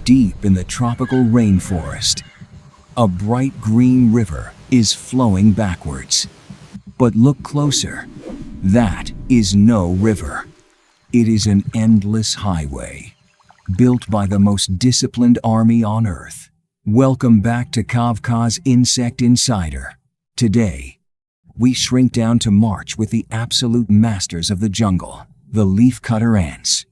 Deep in the tropical rainforest, a bright green river is flowing backwards. But look closer. That is no river. It is an endless highway, built by the most disciplined army on Earth. Welcome back to Kavkaz Insect Insider. Today, we shrink down to march with the absolute masters of the jungle, the leafcutter ants.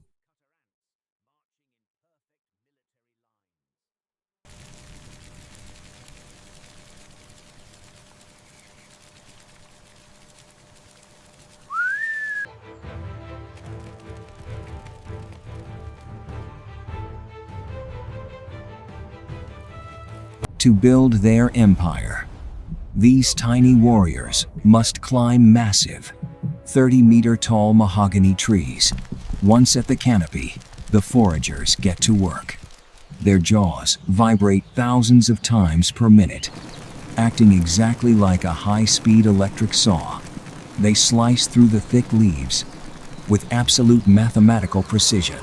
To build their empire, these tiny warriors must climb massive, 30-meter-tall mahogany trees. Once at the canopy, the foragers get to work. Their jaws vibrate thousands of times per minute, acting exactly like a high-speed electric saw. They slice through the thick leaves with absolute mathematical precision.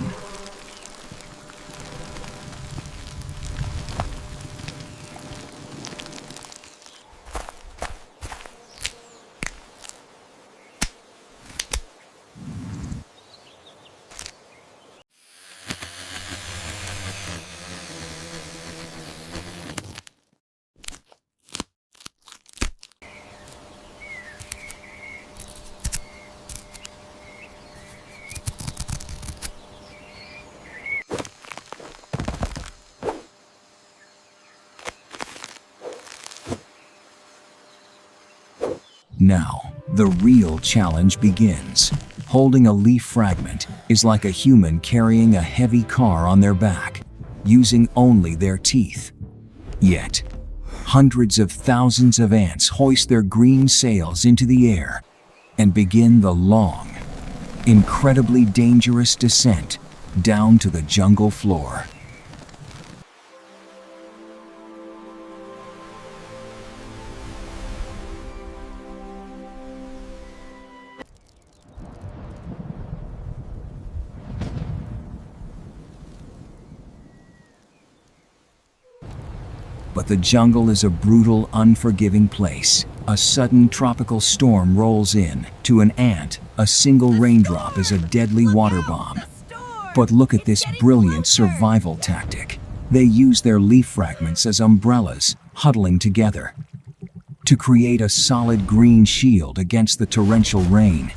Now, the real challenge begins. Holding a leaf fragment is like a human carrying a heavy car on their back, using only their teeth. Yet, hundreds of thousands of ants hoist their green sails into the air and begin the long, incredibly dangerous descent down to the jungle floor. But the jungle is a brutal, unforgiving place. A sudden tropical storm rolls in. To an ant, a single raindrop is a deadly water bomb. But look at this brilliant survival tactic. They use their leaf fragments as umbrellas, huddling together to create a solid green shield against the torrential rain.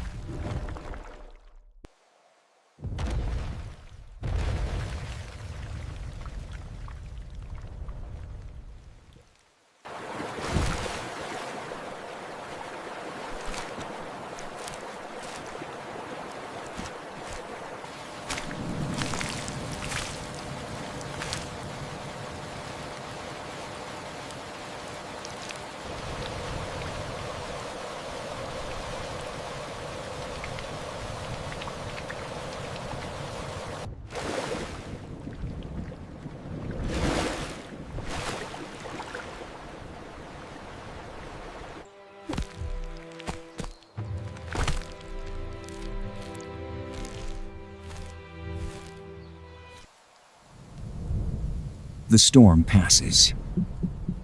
The storm passes,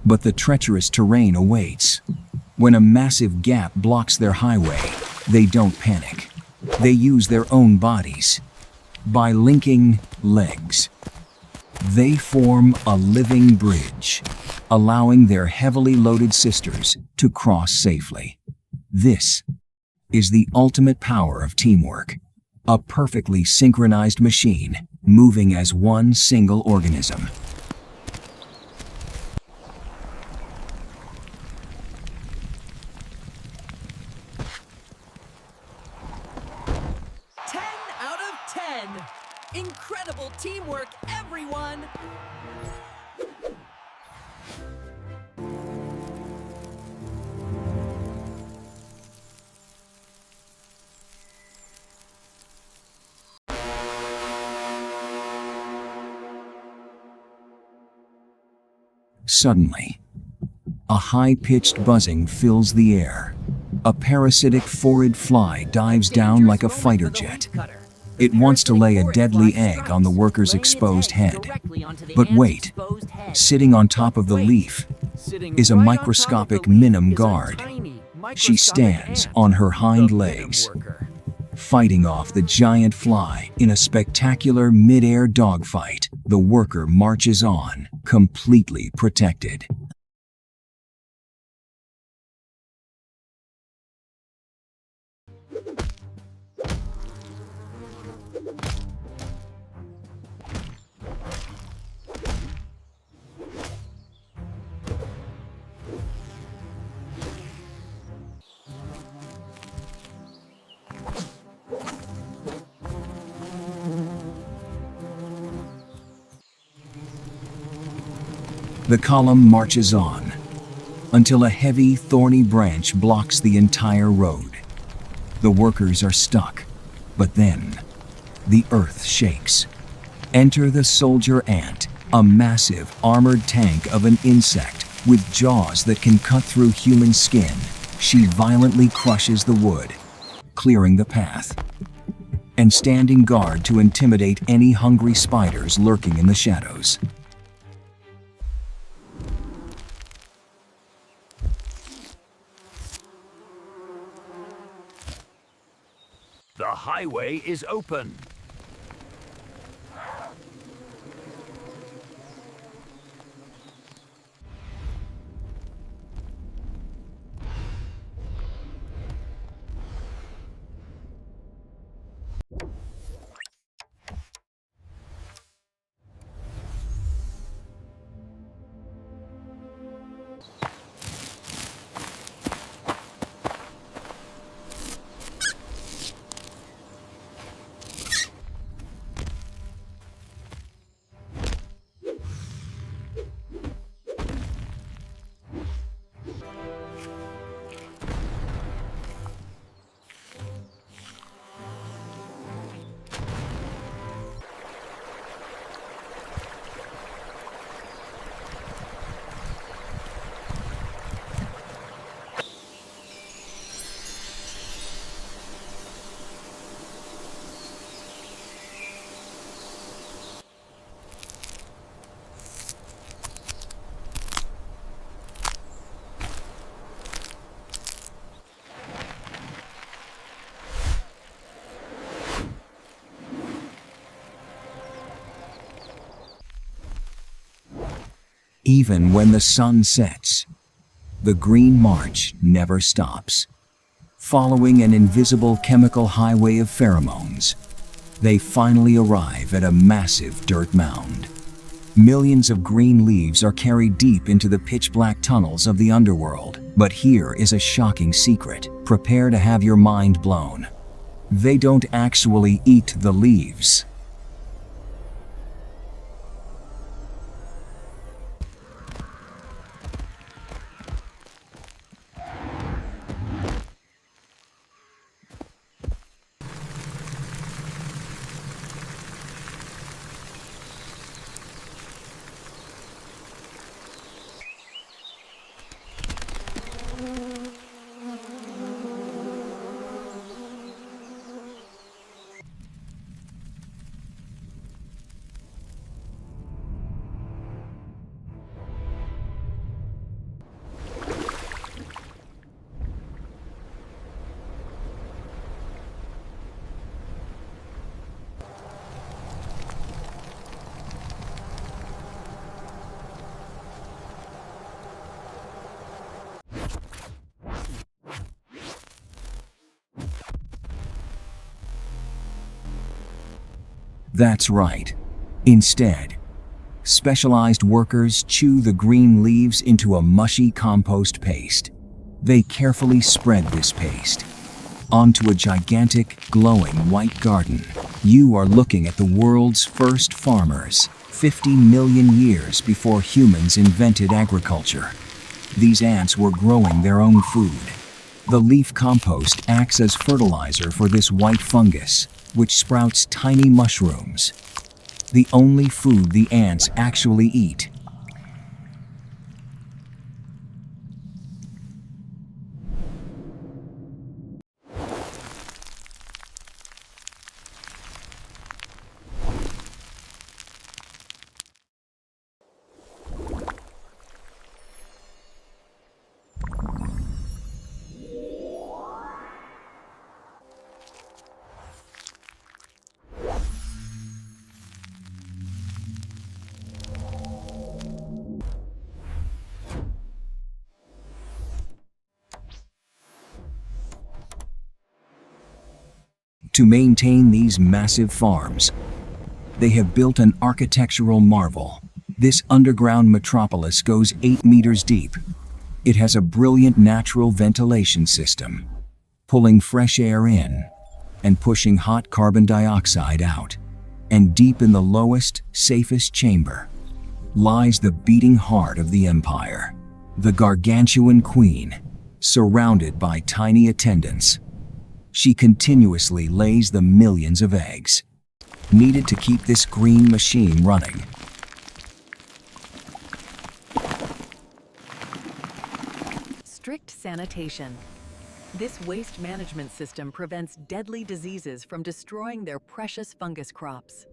but the treacherous terrain awaits. When a massive gap blocks their highway, they don't panic. They use their own bodies. By linking legs, they form a living bridge, allowing their heavily loaded sisters to cross safely. This is the ultimate power of teamwork, a perfectly synchronized machine moving as one single organism. Incredible teamwork, everyone! Suddenly, a high-pitched buzzing fills the air. A parasitic Phorid fly dives down like a fighter jet. It wants to lay a deadly egg on the worker's exposed head. But wait, sitting on top of the leaf is a microscopic minim guard. She stands on her hind legs, fighting off the giant fly in a spectacular mid-air dogfight. The worker marches on, completely protected. The column marches on until a heavy, thorny branch blocks the entire road. The workers are stuck, but then the earth shakes. Enter the soldier ant, a massive, armored tank of an insect with jaws that can cut through human skin. She violently crushes the wood, clearing the path and standing guard to intimidate any hungry spiders lurking in the shadows. The highway is open. Even when the sun sets, the Green March never stops. Following an invisible chemical highway of pheromones, they finally arrive at a massive dirt mound. Millions of green leaves are carried deep into the pitch-black tunnels of the Underworld. But here is a shocking secret. Prepare to have your mind blown. They don't actually eat the leaves. That's right. Instead, specialized workers chew the green leaves into a mushy compost paste. They carefully spread this paste onto a gigantic, glowing white garden. You are looking at the world's first farmers, 50 million years before humans invented agriculture. These ants were growing their own food. The leaf compost acts as fertilizer for this white fungus, which sprouts tiny mushrooms, the only food the ants actually eat. To maintain these massive farms, they have built an architectural marvel. This underground metropolis goes 8 meters deep. It has a brilliant natural ventilation system, pulling fresh air in and pushing hot carbon dioxide out. And deep in the lowest, safest chamber lies the beating heart of the empire, the gargantuan queen, surrounded by tiny attendants. She continuously lays the millions of eggs needed to keep this green machine running. Strict sanitation. This waste management system prevents deadly diseases from destroying their precious fungus crops.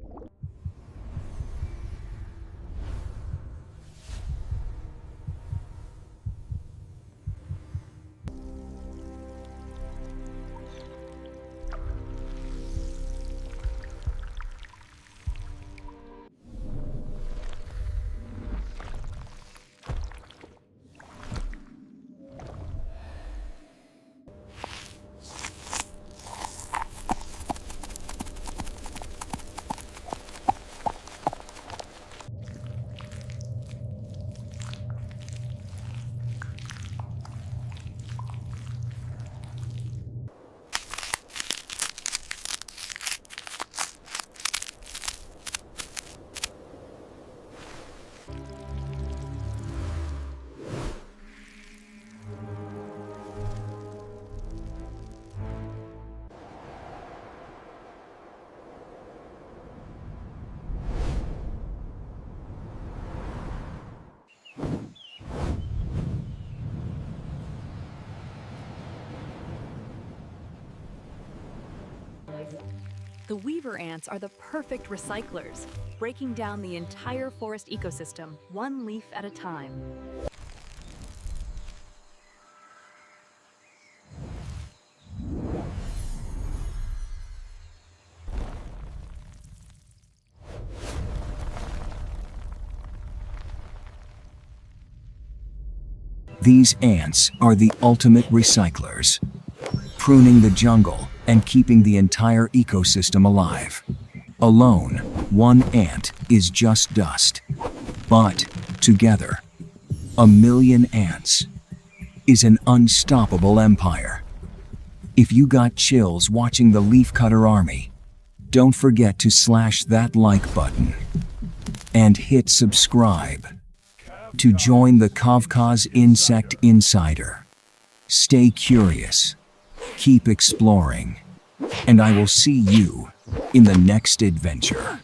The weaver ants are the perfect recyclers, breaking down the entire forest ecosystem, one leaf at a time. These ants are the ultimate recyclers, pruning the jungle and keeping the entire ecosystem alive. Alone, one ant is just dust. But together, 1,000,000 ants is an unstoppable empire. If you got chills watching the Leafcutter army, don't forget to slash that like button and hit subscribe to join the Kavkaz Insect Insider. Stay curious, keep exploring, and I will see you in the next adventure.